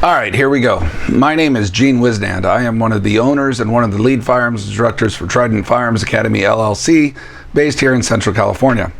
All right, here we go. My name is Gene Wisnand. I am one of the owners and one of the lead firearms instructors for Trident Firearms Academy, LLC, based here in Central California.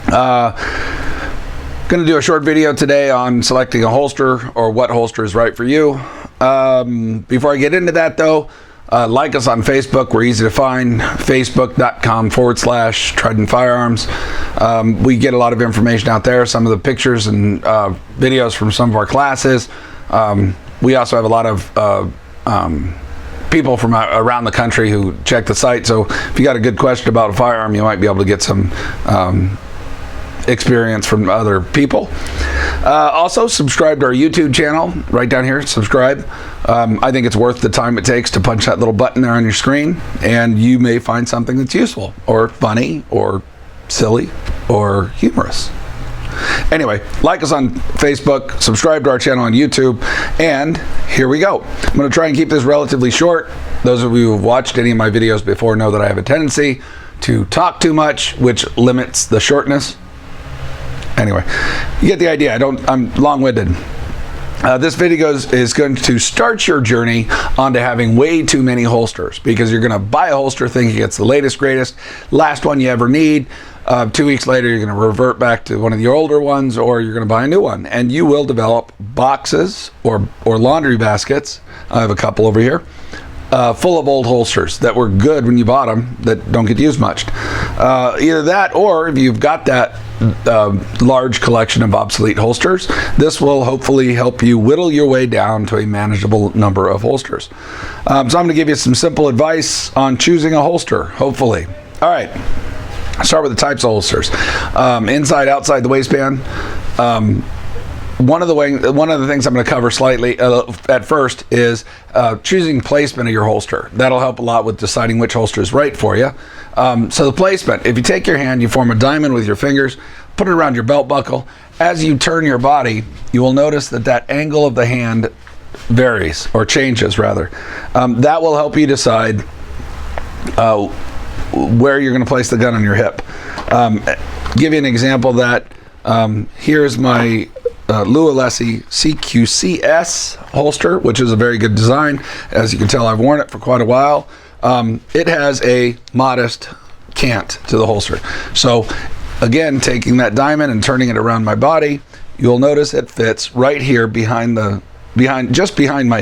Going to do a short video today on selecting a holster or what holster is right for you. Before I get into that though, like us on Facebook. We're easy to find, facebook.com/Trident Firearms. We get a lot of information out there, some of the pictures and videos from some of our classes. We also have a lot of people from around the country who check the site, so if you got a good question about a firearm, you might be able to get some experience from other people. Also, subscribe to our YouTube channel right down here. Subscribe. I think it's worth the time it takes to punch that little button there on your screen, and you may find something that's useful or funny or silly or humorous. Anyway, like us on Facebook, subscribe to our channel on YouTube, and here we go. I'm going to try and keep this relatively short. Those of you who have watched any of my videos before know that I have a tendency to talk too much, which limits the shortness. Anyway, you get the idea. I'm long-winded. This video is going to start your journey onto having way too many holsters, because you're going to buy a holster thinking it's the latest, greatest, last one you ever need. 2 weeks later, you're going to revert back to one of your older ones, or you're going to buy a new one, and you will develop boxes or laundry baskets. I have a couple over here, full of old holsters that were good when you bought them that don't get used much. Either that, or if you've got that large collection of obsolete holsters, this will hopefully help you whittle your way down to a manageable number of holsters. So I'm going to give you some simple advice on choosing a holster, hopefully. All right. Start with the types of holsters. Inside, outside the waistband. One of the things I'm going to cover slightly at first is choosing placement of your holster. That'll help a lot with deciding which holster is right for you. So the placement, if you take your hand, you form a diamond with your fingers, put it around your belt buckle. As you turn your body, you will notice that angle of the hand varies, or changes rather. That will help you decide where you're going to place the gun on your hip. Give you an example of that. Here's my Lua Lessie CQCS holster, which is a very good design. As you can tell, I've worn it for quite a while. It has a modest cant to the holster. So again, taking that diamond and turning it around my body, you'll notice it fits right here just behind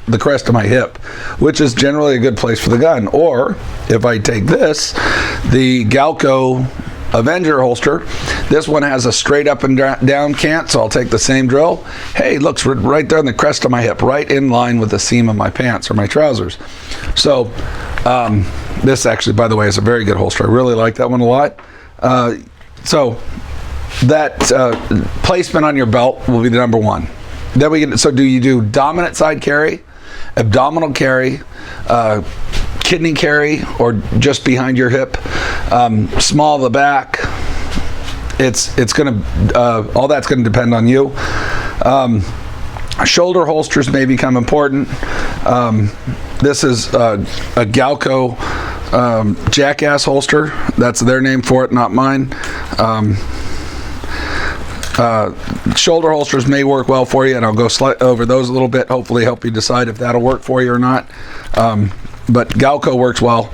the crest of my hip, which is generally a good place for the gun. Or if I take this, the Galco Avenger holster, this one has a straight up and down cant, so I'll take the same drill. Hey, looks right there on the crest of my hip, right in line with the seam of my pants or my trousers. So this actually, by the way, is a very good holster. I really like that one a lot. So that placement on your belt will be the number one. Then so do you do dominant side carry, abdominal carry, kidney carry, or just behind your hip, small of the back? It's gonna all that's gonna depend on you. Shoulder holsters may become important. This is a Galco Jackass holster. That's their name for it, not mine. Shoulder holsters may work well for you, and I'll go over those a little bit, hopefully help you decide if that'll work for you or not. But Galco works well,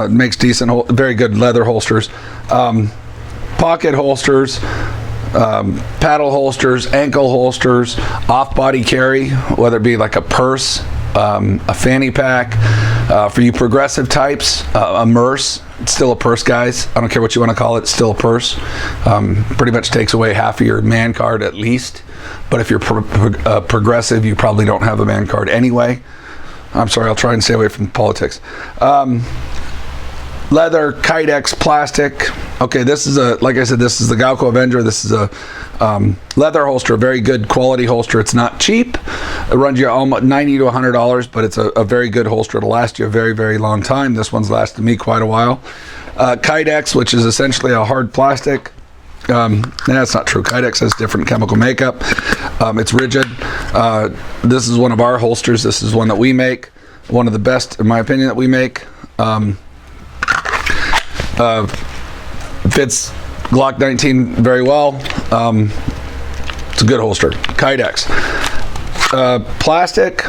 makes decent, very good leather holsters. Pocket holsters, paddle holsters, ankle holsters, off-body carry, whether it be like a purse, a fanny pack. For you progressive types, a merce. It's still a purse, guys. I don't care what you want to call it, it's still a purse. Pretty much takes away half of your man card at least. But if you're progressive, you probably don't have a man card anyway. I'm sorry, I'll try and stay away from politics. Leather, Kydex, plastic. Okay, this is like I said, this is the Galco Avenger. This is a leather holster, a very good quality holster. It's not cheap. It runs you almost $90 to $100, but it's a very good holster. It'll last you a very, very long time. This one's lasted me quite a while. Kydex, which is essentially a hard plastic. That's not true. Kydex has different chemical makeup. It's rigid. This is one of our holsters. This is one that we make. One of the best, in my opinion, that we make. Fits Glock 19 very well. It's a good holster. Kydex. Plastic,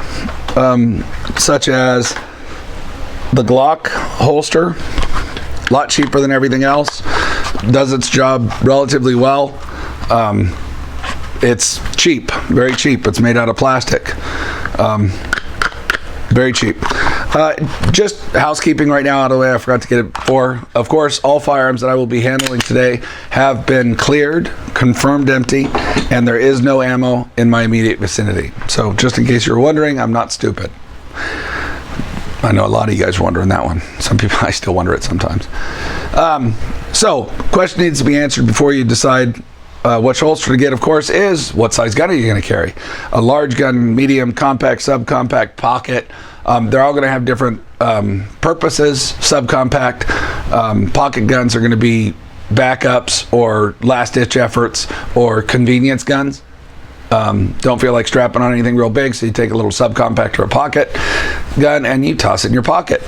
such as the Glock holster, a lot cheaper than everything else, does its job relatively well. It's cheap, very cheap. It's made out of plastic. Very cheap. Just housekeeping right now out of the way. I forgot to get it before. Of course, all firearms that I will be handling today have been cleared, confirmed empty, and there is no ammo in my immediate vicinity. So just in case you're wondering, I'm not stupid. I know a lot of you guys are wondering that one. Some people, I still wonder it sometimes. So, question needs to be answered before you decide which holster to get, of course, is what size gun are you going to carry? A large gun, medium, compact, subcompact, pocket. They're all going to have different purposes. Subcompact pocket guns are going to be backups or last-ditch efforts or convenience guns. Don't feel like strapping on anything real big, so you take a little subcompact or a pocket gun and you toss it in your pocket.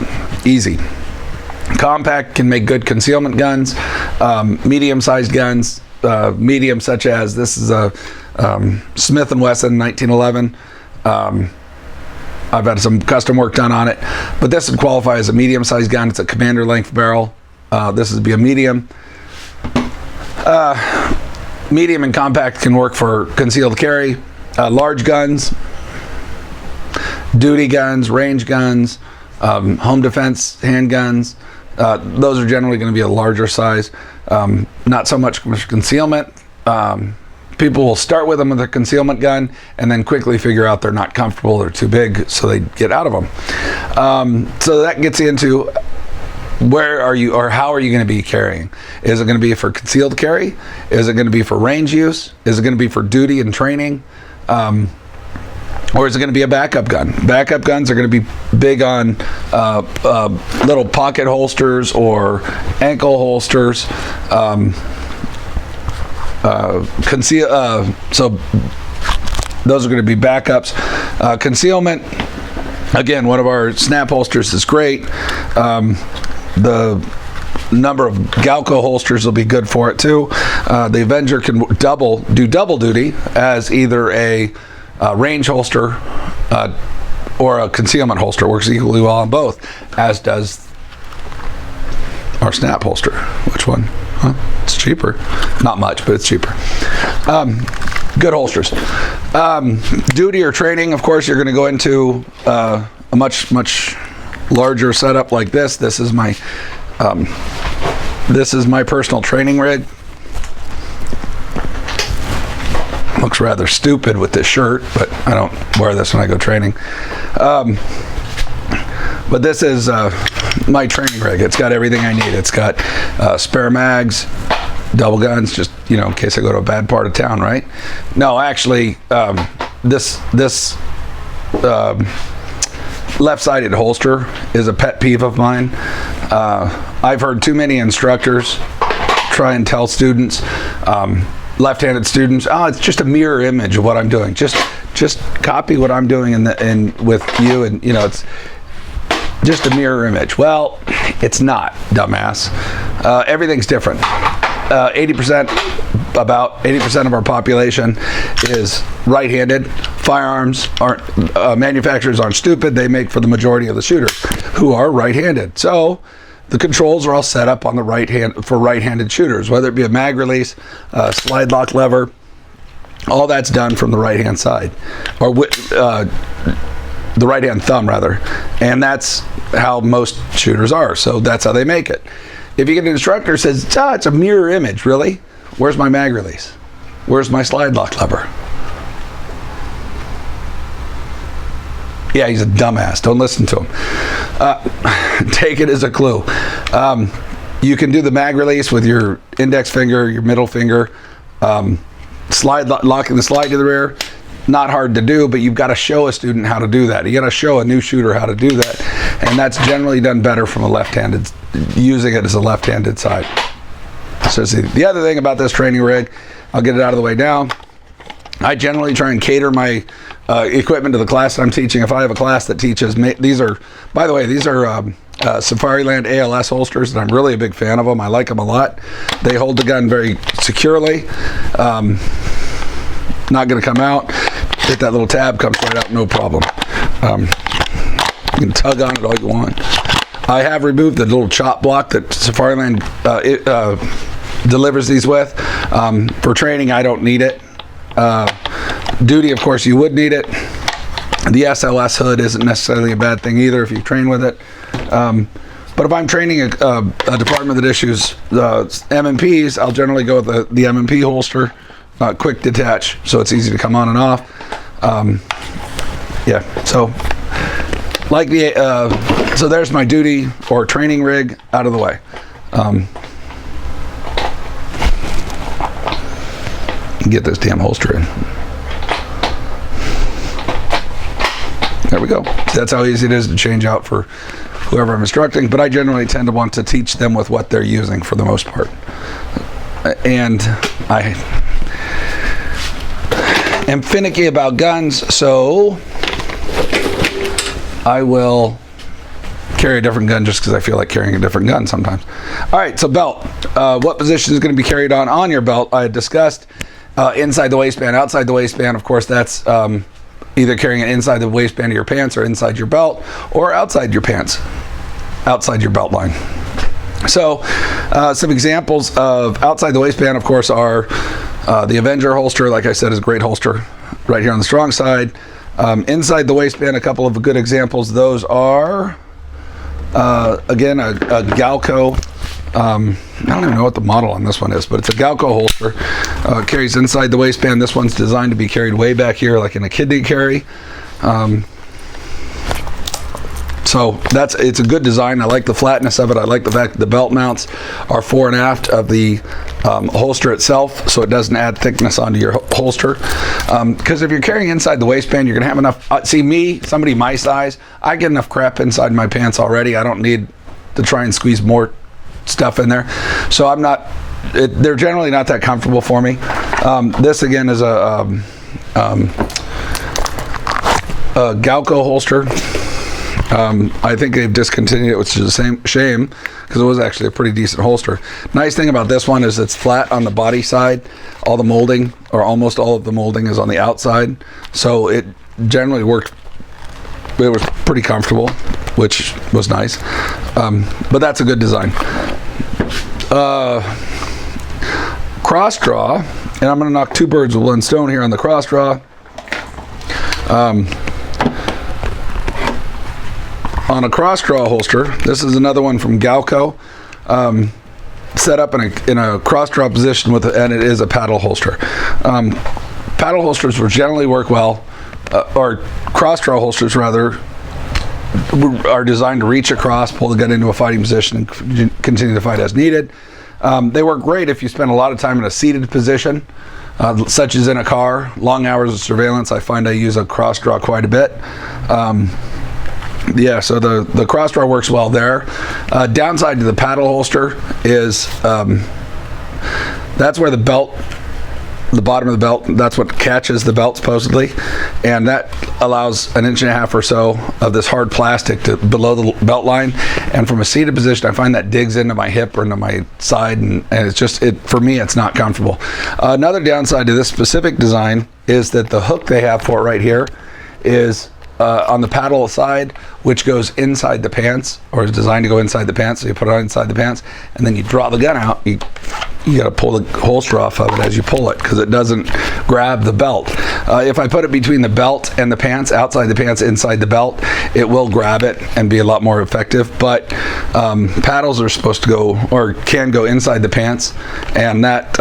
Easy. Compact can make good concealment guns. Medium-sized guns, medium such as this is a Smith & Wesson 1911. I've had some custom work done on it, but this would qualify as a medium-sized gun. It's a commander length barrel. This would be a medium. Medium and compact can work for concealed carry. Large guns, duty guns, range guns, home defense handguns. Those are generally going to be a larger size. Not so much for concealment. People will start with them with a concealment gun and then quickly figure out they're not comfortable, they're too big, so they get out of them. So that gets into where are you, or how are you going to be carrying? Is it going to be for concealed carry? Is it going to be for range use? Is it going to be for duty and training? Or is it going to be a backup gun? Backup guns are going to be big on little pocket holsters or ankle holsters. So those are going to be backups. Concealment, again, one of our snap holsters is great. The number of Galco holsters will be good for it too. The Avenger can do double duty as either a range holster or a concealment holster. Works equally well on both, as does our snap holster. Which one? Huh? It's cheaper. Not much, but it's cheaper. Good holsters. Duty or training, of course, you're going to go into a much larger setup like this. This is my personal training rig. Looks rather stupid with this shirt, but I don't wear this when I go training. But this is my training rig. It's got everything I need. It's got spare mags, double guns, just in case I go to a bad part of town, right? No, actually, this left-sided holster is a pet peeve of mine. I've heard too many instructors try and tell students, left-handed students, oh, it's just a mirror image of what I'm doing. Just copy what I'm doing with you, and it's just a mirror image. Well, it's not, dumbass. Everything's different. 80% of our population is right-handed. Firearms aren't, manufacturers aren't stupid. They make for the majority of the shooters who are right-handed. So the controls are all set up on the right hand for right-handed shooters, whether it be a mag release, slide lock lever, all that's done from the right-hand side, or the right-hand thumb rather, and that's how most shooters are. So that's how they make it. If you get an instructor who says, it's a mirror image, really? Where's my mag release? Where's my slide lock lever? Yeah, he's a dumbass. Don't listen to him. Take it as a clue. You can do the mag release with your index finger, your middle finger, locking the slide to the rear. Not hard to do, but you've got to show a student how to do that. You got to show a new shooter how to do that, and that's generally done better from a left-handed, using it as a left-handed side. So see, the other thing about this training rig, I'll get it out of the way now. I generally try and cater my equipment to the class that I'm teaching. If I have a class that teaches, these are Safariland ALS holsters, and I'm really a big fan of them. I like them a lot. They hold the gun very securely. Not going to come out. hit that little tab, comes right out, no problem. You can tug on it all you want. I have removed the little chop block that Safariland delivers these with. For training, I don't need it. Duty, of course, you would need it. The SLS hood isn't necessarily a bad thing either if you train with it. But if I'm training a department that issues M&Ps, I'll generally go with the M&P holster, quick detach, so it's easy to come on and off. Yeah, so like so there's my duty or training rig out of the way. Get this damn holster in. There we go. That's how easy it is to change out for whoever I'm instructing, but I generally tend to want to teach them with what they're using for the most part. And I am finicky about guns, so I will carry a different gun just because I feel like carrying a different gun sometimes. All right, so belt. What position is going to be carried on your belt? I had discussed inside the waistband, outside the waistband. Of course, that's either carrying it inside the waistband of your pants or inside your belt, or outside your pants, outside your belt line. So some examples of outside the waistband, of course, are the Avenger holster. Like I said, is a great holster right here on the strong side. Inside the waistband, a couple of good examples. Those are, again, a Galco. I don't even know what the model on this one is, but it's a Galco holster. Carries inside the waistband. This one's designed to be carried way back here, like in a kidney carry. So it's a good design. I like the flatness of it. I like the fact that the belt mounts are fore and aft of the holster itself, so it doesn't add thickness onto your holster. Because if you're carrying inside the waistband, you're going to have enough. See, somebody my size, I get enough crap inside my pants already. I don't need to try and squeeze more stuff in there. So I'm not. They're generally not that comfortable for me. This again is a Galco holster. I think they've discontinued it, which is a shame because it was actually a pretty decent holster. Nice thing about this one is it's flat on the body side. All the molding, or almost all of the molding, is on the outside. So it generally worked. It was pretty comfortable, which was nice. But that's a good design. Cross draw, and I'm going to knock two birds with one stone here on the cross draw. On a cross draw holster, this is another one from Galco, set up in a cross draw position and it is a paddle holster. Paddle holsters will generally work well, or cross draw holsters rather, are designed to reach across, pull the gun into a fighting position, and continue to fight as needed. They work great if you spend a lot of time in a seated position, such as in a car. Long hours of surveillance, I find I use a cross draw quite a bit. Yeah, so the cross draw works well there. Downside to the paddle holster is that's where the bottom of the belt, that's what catches the belt supposedly, and that allows 1.5 inches or so of this hard plastic below the belt line, and from a seated position I find that digs into my hip or into my side, and it's just, for me it's not comfortable. Another downside to this specific design is that the hook they have for it right here is on the paddle side, which goes inside the pants, or is designed to go inside the pants. So you put it on inside the pants, and then you draw the gun out. You got to pull the holster off of it as you pull it, because it doesn't grab the belt. If I put it between the belt and the pants, outside the pants, inside the belt, it will grab it and be a lot more effective. But paddles are supposed to go, or can go, inside the pants, and that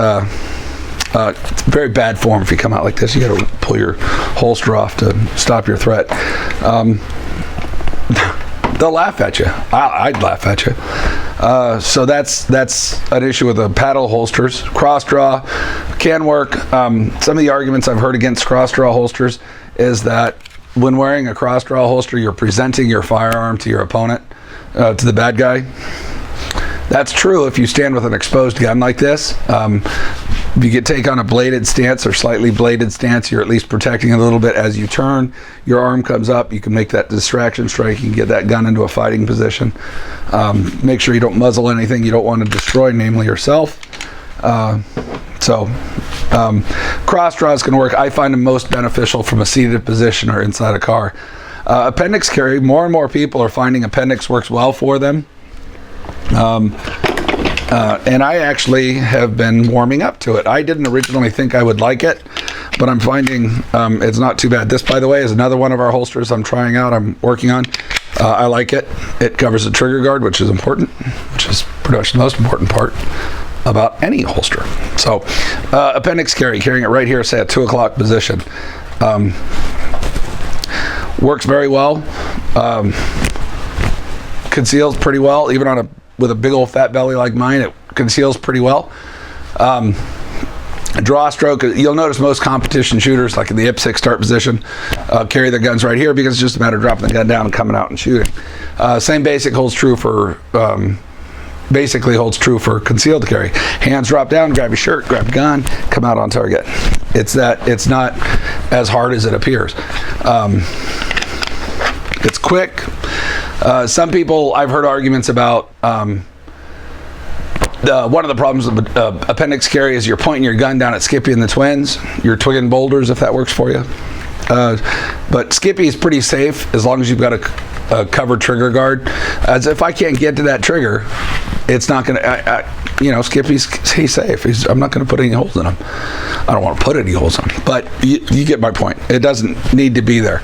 it's very bad form if you come out like this. You got to pull your holster off to stop your threat. They'll laugh at you. I'd laugh at you. So that's an issue with the paddle holsters. Cross draw can work. Some of the arguments I've heard against cross draw holsters is that when wearing a cross draw holster, you're presenting your firearm to your opponent, to the bad guy. That's true if you stand with an exposed gun like this. If you take on a bladed stance or slightly bladed stance, you're at least protecting a little bit as you turn. Your arm comes up, you can make that distraction strike, you can get that gun into a fighting position. Make sure you don't muzzle anything you don't want to destroy, namely yourself. So cross draws can work. I find them most beneficial from a seated position or inside a car. Appendix carry, more and more people are finding appendix works well for them. And I actually have been warming up to it. I didn't originally think I would like it, but I'm finding it's not too bad. This, by the way, is another one of our holsters I'm trying out, I'm working on. I like it. It covers the trigger guard, which is important, which is pretty much the most important part about any holster. So appendix carry, carrying it right here, say at 2 o'clock position. Works very well. Conceals pretty well, even with a big old fat belly like mine. It conceals pretty well. Draw stroke, you'll notice most competition shooters, like in the IPSC start position, carry their guns right here because it's just a matter of dropping the gun down and coming out and shooting. Same basic holds true for basically holds true for concealed carry. Hands drop down, grab your shirt, grab your gun, come out on target. It's not as hard as it appears. It's quick. Some people, I've heard arguments about one of the problems with appendix carry is you're pointing your gun down at Skippy and the twins, your twin boulders, if that works for you. But Skippy is pretty safe as long as you've got a covered trigger guard. As if I can't get to that trigger, it's not going to, he's safe. I'm not going to put any holes in him. I don't want to put any holes in him, but you get my point. It doesn't need to be there.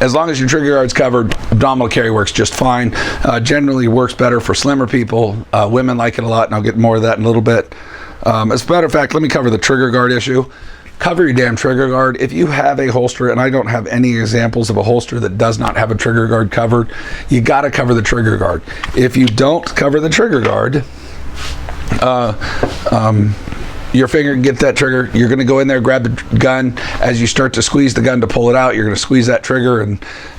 As long as your trigger guard's covered, abdominal carry works just fine. Generally works better for slimmer people. Women like it a lot, and I'll get more of that in a little bit. As a matter of fact, let me cover the trigger guard issue. Cover your damn trigger guard. If you have a holster, and I don't have any examples of a holster that does not have a trigger guard covered, you got to cover the trigger guard. If you don't cover the trigger guard, your finger can get that trigger. You're going to go in there, grab the gun. As you start to squeeze the gun to pull it out, you're going to squeeze that trigger,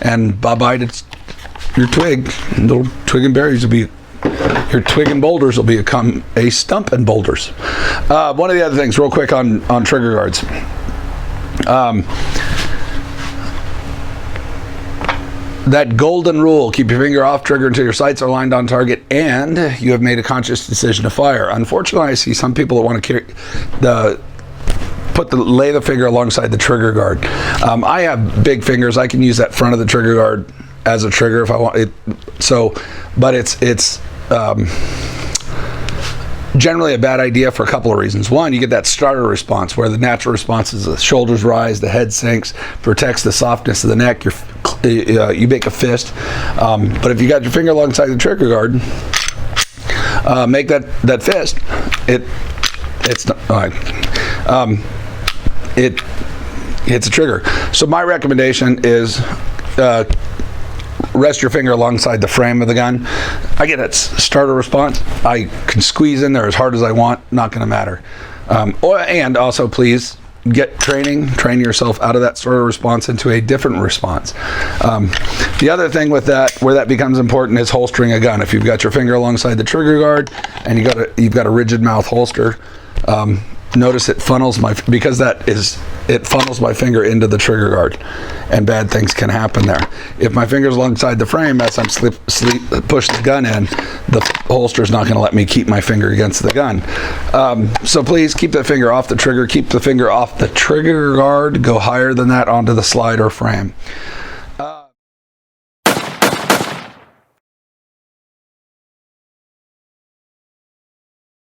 and bye-bye to your twig. And little twig and berries will be, your twig and boulders will become a stump and boulders. One of the other things, real quick on trigger guards. That golden rule, keep your finger off trigger until your sights are lined on target and you have made a conscious decision to fire. Unfortunately, I see some people that want to lay the finger alongside the trigger guard. I have big fingers. I can use that front of the trigger guard as a trigger if I want it. So, but it's generally a bad idea for a couple of reasons. One, you get that starter response where the natural response is the shoulders rise, the head sinks, protects the softness of the neck. You make a fist. But if you got your finger alongside the trigger guard, make that fist. It hits a trigger. So my recommendation is rest your finger alongside the frame of the gun. I get that starter response. I can squeeze in there as hard as I want. Not going to matter. And also, please train yourself out of that starter response into a different response. The other thing with that, where that becomes important, is holstering a gun. If you've got your finger alongside the trigger guard and you've got a rigid mouth holster, notice it funnels my finger into the trigger guard, and bad things can happen there. If my finger's alongside the frame as I'm push the gun in, the holster's not going to let me keep my finger against the gun. So please keep the finger off the trigger, keep the finger off the trigger guard, go higher than that onto the slide or frame.